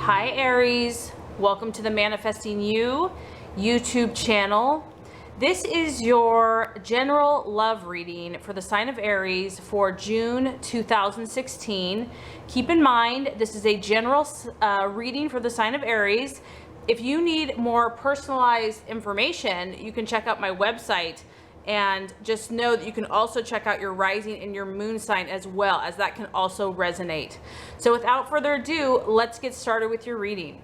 Hi Aries, welcome to the Manifesting You YouTube channel. This is your general love reading for the sign of Aries for June 2016. Keep in mind, this is a general reading for the sign of Aries. If you need more personalized information, you can check out my website, and just know that you can also check out your rising and your moon sign as well, as that can also resonate. So without further ado, let's get started with your reading.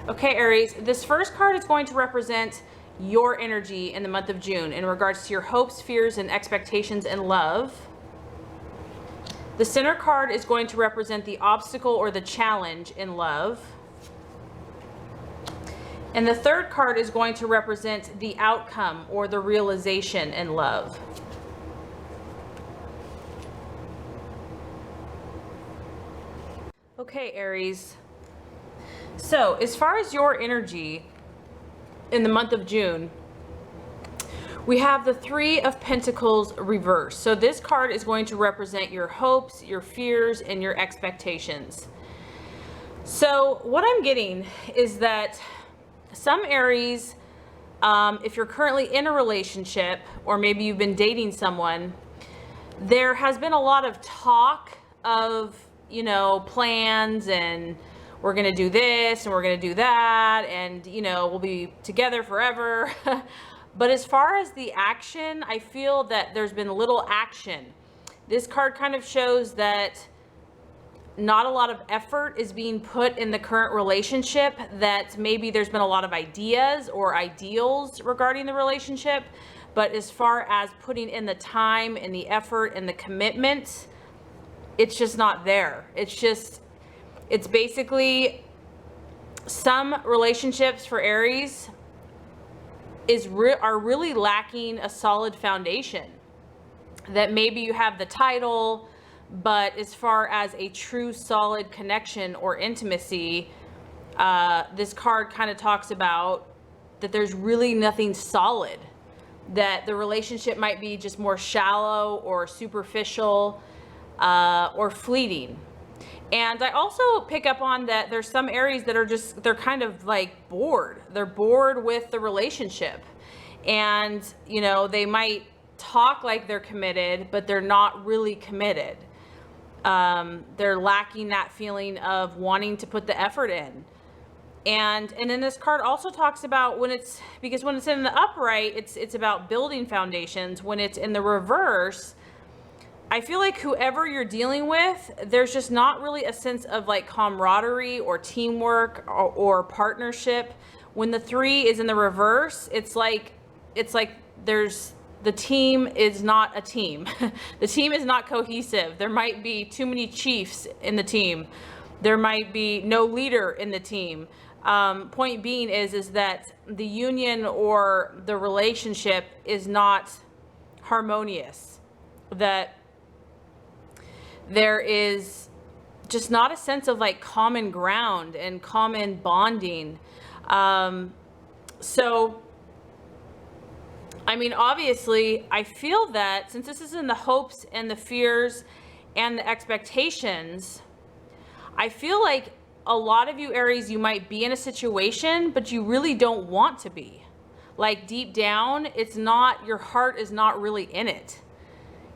Okay, Aries, this first card is going to represent your energy in the month of June in regards to your hopes, fears, and expectations in love. The center card is going to represent the obstacle or the challenge in love. And the third card is going to represent the outcome or the realization in love. Okay, Aries. So, as far as your energy in the month of June, we have the Three of Pentacles reversed. So this card is going to represent your hopes, your fears, and your expectations. So what I'm getting is that some Aries, if you're currently in a relationship, or maybe you've been dating someone, there has been a lot of talk of, plans, and we're going to do this and we're going to do that, and, we'll be together forever. But as far as the action, I feel that there's been little action. This card kind of shows that not a lot of effort is being put in the current relationship, that maybe there's been a lot of ideas or ideals regarding the relationship, but as far as putting in the time and the effort and the commitment, it's just not there. It's basically, some relationships for Aries are really lacking a solid foundation. That maybe you have the title, but as far as a true solid connection or intimacy, this card kind of talks about that there's really nothing solid, that the relationship might be just more shallow or superficial or fleeting. And I also pick up on that there's some Aries that are they're kind of like bored. They're bored with the relationship. And, they might talk like they're committed, but they're not really committed. They're lacking that feeling of wanting to put the effort in. And then this card also talks about because when it's in the upright, it's about building foundations. When it's in the reverse, I feel like whoever you're dealing with, there's just not really a sense of like camaraderie or teamwork or partnership. When the three is in the reverse, it's like the team is not a team. The team is not cohesive. There might be too many chiefs in the team. There might be no leader in the team. Point being is that the union or the relationship is not harmonious. That there is just not a sense of like common ground and common bonding. So, obviously, I feel that since this is in the hopes and the fears and the expectations, I feel like a lot of you Aries, you might be in a situation, but you really don't want to be. Like deep down, your heart is not really in it.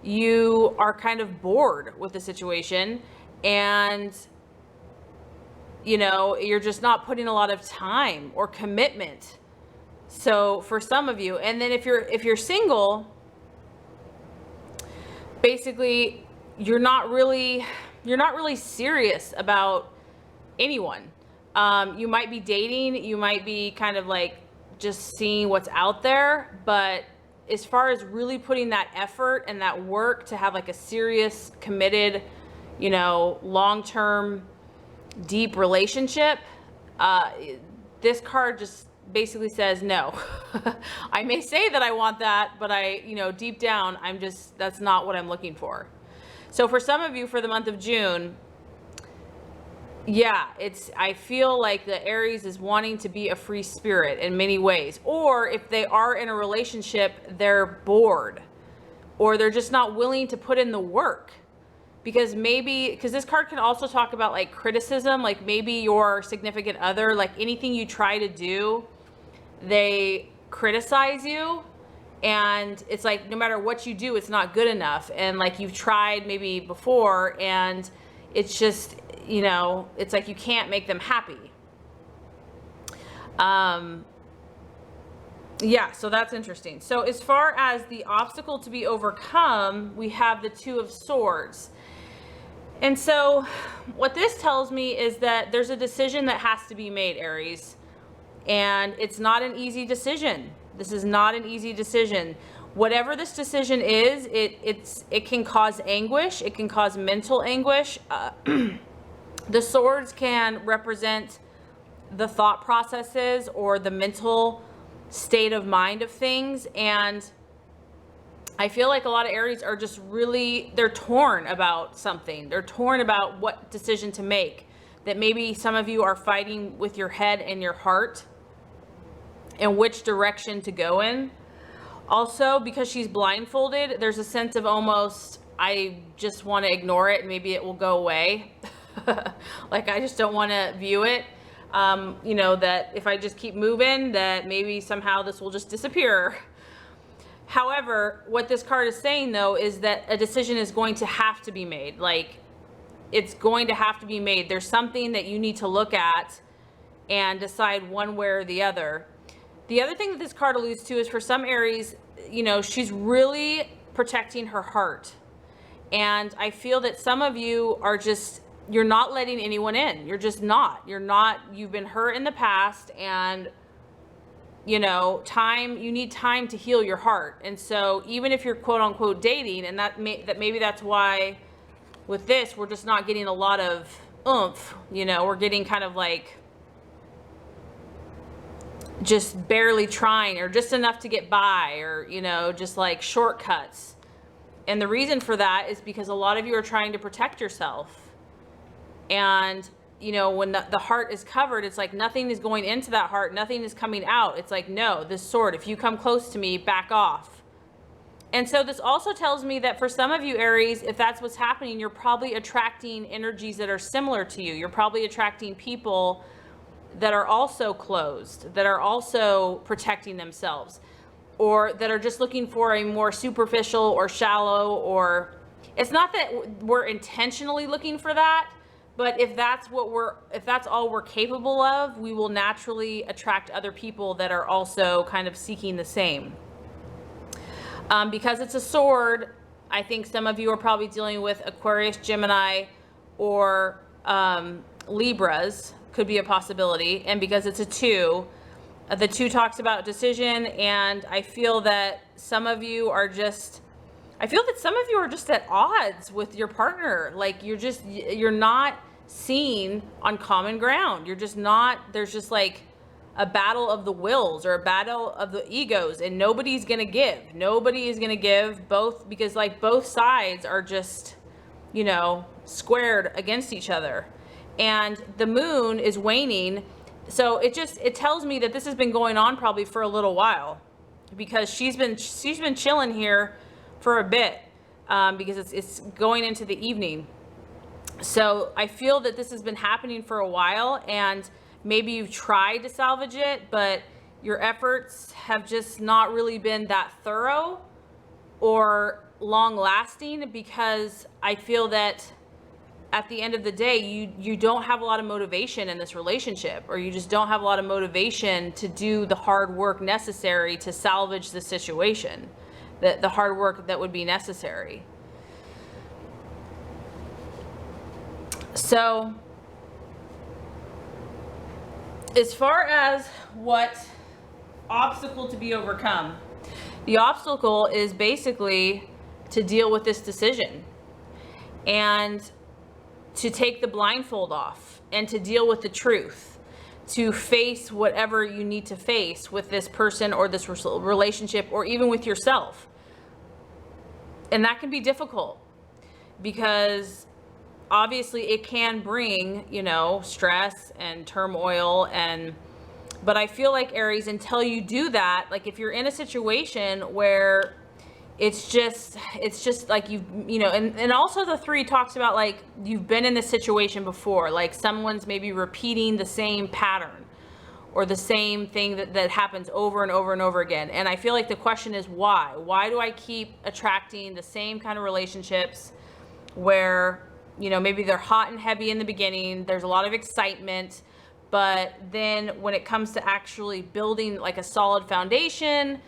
You are kind of bored with the situation, and you're just not putting a lot of time or commitment. So for some of you, and then if you're single, basically you're not really serious about anyone. You might be dating, you might be kind of like just seeing what's out there, but as far as really putting that effort and that work to have like a serious, committed, long-term, deep relationship, this card just basically says no. I may say that I want that, but deep down, that's not what I'm looking for. So for some of you, for the month of June, Yeah, I feel like the Aries is wanting to be a free spirit in many ways. Or if they are in a relationship, they're bored, or they're just not willing to put in the work. Because this card can also talk about like criticism, like maybe your significant other, like anything you try to do, they criticize you. And it's like, no matter what you do, it's not good enough. And like you've tried maybe before, and it's just, it's like you can't make them happy. Yeah, so that's interesting. So as far as the obstacle to be overcome, we have the Two of Swords. And so what this tells me is that there's a decision that has to be made, Aries. And it's not an easy decision. This is not an easy decision. Whatever this decision is, it can cause anguish. It can cause mental anguish. The swords can represent the thought processes or the mental state of mind of things. And I feel like a lot of Aries are just really, they're torn about something. They're torn about what decision to make. That maybe some of you are fighting with your head and your heart and which direction to go in. Also, because she's blindfolded, there's a sense of almost, I just want to ignore it and maybe it will go away. Like I just don't want to view it. That if I just keep moving, that maybe somehow this will just disappear. However, what this card is saying though is that a decision is going to have to be made. Like it's going to have to be made. There's something that you need to look at and decide one way or the other. The other thing that this card alludes to is for some Aries, she's really protecting her heart. And I feel that some of you are just, you're not letting anyone in. You're just not. You've been hurt in the past, and you need time to heal your heart. And so even if you're quote unquote dating, and maybe that's why with this, we're just not getting a lot of oomph, we're getting kind of like just barely trying, or just enough to get by, or, just like shortcuts. And the reason for that is because a lot of you are trying to protect yourself. And, when the heart is covered, it's like nothing is going into that heart. Nothing is coming out. It's like, no, this sword, if you come close to me, back off. And so this also tells me that for some of you Aries, if that's what's happening, you're probably attracting energies that are similar to you. You're probably attracting people that are also closed, that are also protecting themselves, or that are just looking for a more superficial or shallow, or it's not that we're intentionally looking for that, but if that's all we're capable of, we will naturally attract other people that are also kind of seeking the same. Because it's a sword, I think some of you are probably dealing with Aquarius, Gemini, or Libras could be a possibility. And because it's a 2, the 2 talks about decision, and I feel that some of you are just at odds with your partner. Like you're not seen on common ground. You're just not, there's just like a battle of the wills or a battle of the egos, and nobody's gonna give. Nobody is gonna give, because like both sides are just, squared against each other. And the moon is waning. So it tells me that this has been going on probably for a little while, because she's been chilling here for a bit, because it's going into the evening. So I feel that this has been happening for a while, and maybe you've tried to salvage it, but your efforts have just not really been that thorough or long lasting, because I feel that at the end of the day, you don't have a lot of motivation in this relationship, or you just don't have a lot of motivation to do the hard work necessary to salvage the situation, the hard work that would be necessary. So as far as what obstacle to be overcome, the obstacle is basically to deal with this decision and to take the blindfold off and to deal with the truth, to face whatever you need to face with this person or this relationship, or even with yourself. And that can be difficult, because obviously it can bring, you know, stress and turmoil, but I feel like, Aries, until you do that, like if you're in a situation where it's just like you know, and also the 3 talks about like you've been in this situation before, like someone's maybe repeating the same pattern or the same thing that happens over and over and over again. And I feel like the question is why? Why do I keep attracting the same kind of relationships where, you know, maybe they're hot and heavy in the beginning, there's a lot of excitement, but then when it comes to actually building like a solid foundation,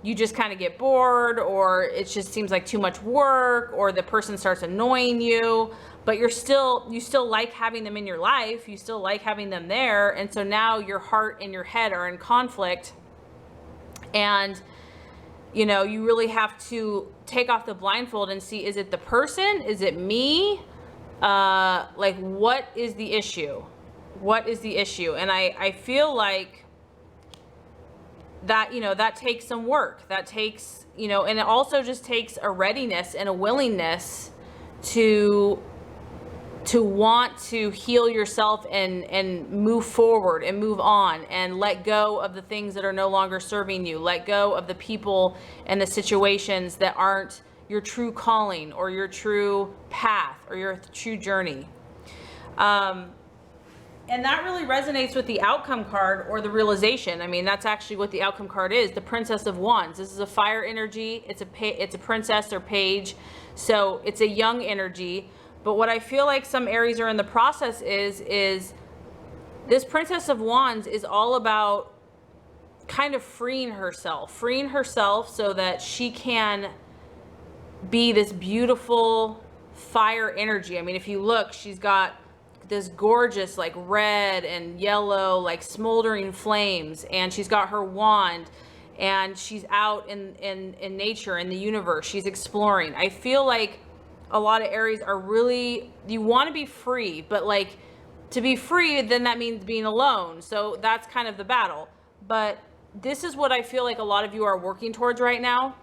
you just kind of get bored, or it just seems like too much work, or the person starts annoying you, but you still like having them in your life, you still like having them there, and so now your heart and your head are in conflict, and you know, you really have to take off the blindfold and see, is it the person, is it me, like what is the issue, and I feel like that, you know, that takes some work, that takes, you know, and it also just takes a readiness and a willingness to want to heal yourself and move forward and move on and let go of the things that are no longer serving you, let go of the people and the situations that aren't your true calling or your true path or your true journey. And that really resonates with the outcome card or the realization. I mean, that's actually what the outcome card is, the Princess of Wands. This is a fire energy. It's a princess or page. So it's a young energy. But what I feel like some Aries are in the process is this Princess of Wands is all about kind of freeing herself so that she can be this beautiful fire energy. I mean, if you look, she's got this gorgeous like red and yellow like smoldering flames, and she's got her wand, and she's out in nature, in the universe, she's exploring. I feel like a lot of Aries are really, you want to be free, but like to be free, then that means being alone, so that's kind of the battle. But this is what I feel like a lot of you are working towards right now.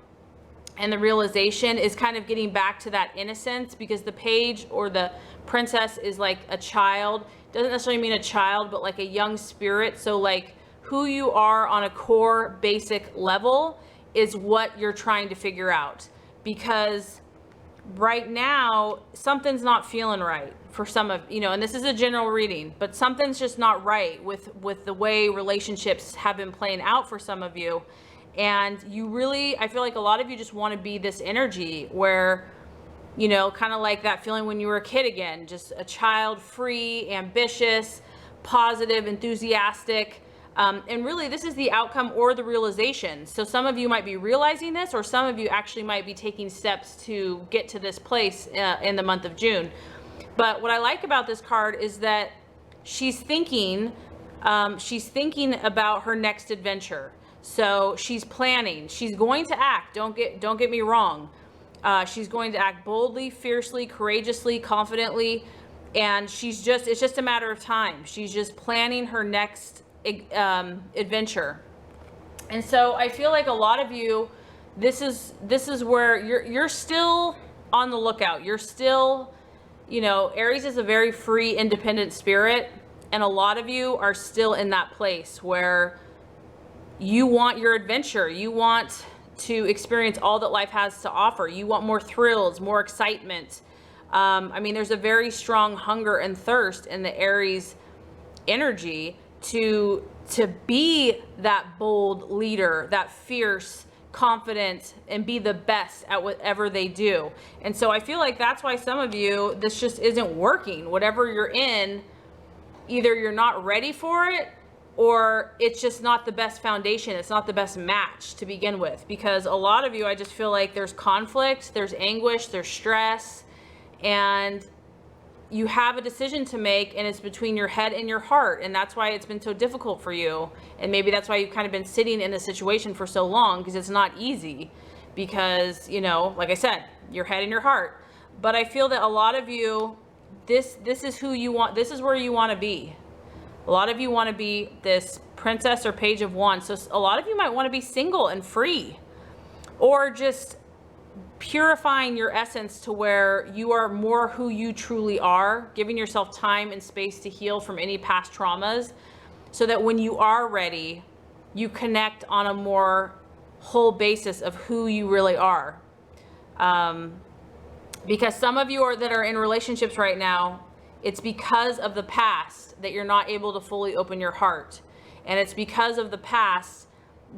And the realization is kind of getting back to that innocence, because the page or the princess is like a child. Doesn't necessarily mean a child, but like a young spirit. So like who you are on a core basic level is what you're trying to figure out, because right now something's not feeling right for some of, you know, and this is a general reading, but something's just not right with the way relationships have been playing out for some of you. And you really, I feel like a lot of you just want to be this energy where, you know, kind of like that feeling when you were a kid again, just a child, free, ambitious, positive, enthusiastic. And really this is the outcome or the realization. So some of you might be realizing this, or some of you actually might be taking steps to get to this place in the month of June. But what I like about this card is that she's thinking about her next adventure. So she's planning, she's going to act, don't get me wrong. She's going to act boldly, fiercely, courageously, confidently, and it's just a matter of time. She's just planning her next adventure. And so I feel like a lot of you, this is where you're still on the lookout. You're still, you know, Aries is a very free, independent spirit, and a lot of you are still in that place where you want your adventure. You want to experience all that life has to offer. You want more thrills, more excitement. I mean, there's a very strong hunger and thirst in the Aries energy to be that bold leader, that fierce, confident, and be the best at whatever they do. And so I feel like that's why some of you, this just isn't working. Whatever you're in, either you're not ready for it, or it's just not the best foundation. It's not the best match to begin with, because a lot of you, I just feel like there's conflict, there's anguish, there's stress, and you have a decision to make, and it's between your head and your heart. And that's why it's been so difficult for you. And maybe that's why you've kind of been sitting in this situation for so long, because it's not easy, because, you know, like I said, your head and your heart. But I feel that a lot of you, this is who you want, this is where you want to be. A lot of you want to be this princess or page of wands. So a lot of you might want to be single and free, or just purifying your essence to where you are more who you truly are, giving yourself time and space to heal from any past traumas, so that when you are ready, you connect on a more whole basis of who you really are. Because some of you that are in relationships right now, it's because of the past that you're not able to fully open your heart. And it's because of the past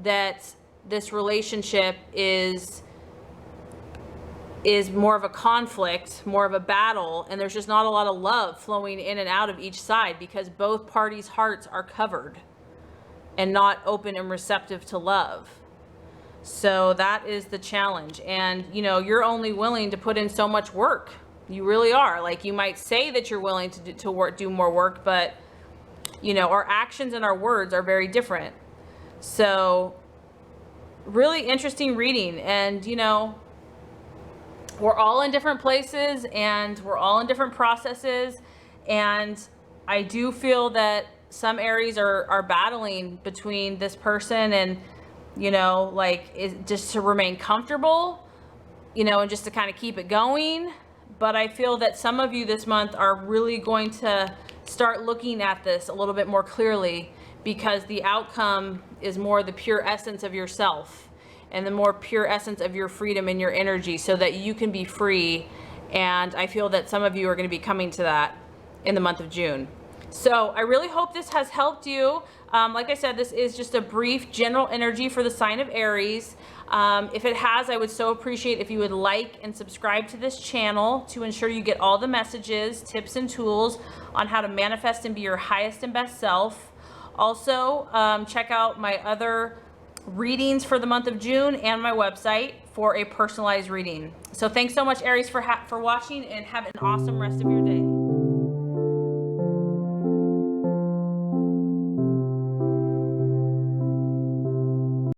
that this relationship is more of a conflict, more of a battle, and there's just not a lot of love flowing in and out of each side because both parties' hearts are covered and not open and receptive to love. So that is the challenge. And you know, you're only willing to put in so much work. You really are. Like, you might say that you're willing to do more work, but you know, our actions and our words are very different. So really interesting reading. And you know, we're all in different places and we're all in different processes. And I do feel that some Aries are battling between this person and, you know, like, just to remain comfortable, you know, and just to kind of keep it going. But I feel that some of you this month are really going to start looking at this a little bit more clearly, because the outcome is more the pure essence of yourself and the more pure essence of your freedom and your energy, so that you can be free. And I feel that some of you are going to be coming to that in the month of June. So I really hope this has helped you. Like I said, this is just a brief general energy for the sign of Aries. If it has, I would so appreciate if you would like and subscribe to this channel to ensure you get all the messages, tips, and tools on how to manifest and be your highest and best self. Also, check out my other readings for the month of June and my website for a personalized reading. So thanks so much, Aries, for watching, and have an awesome rest of your day.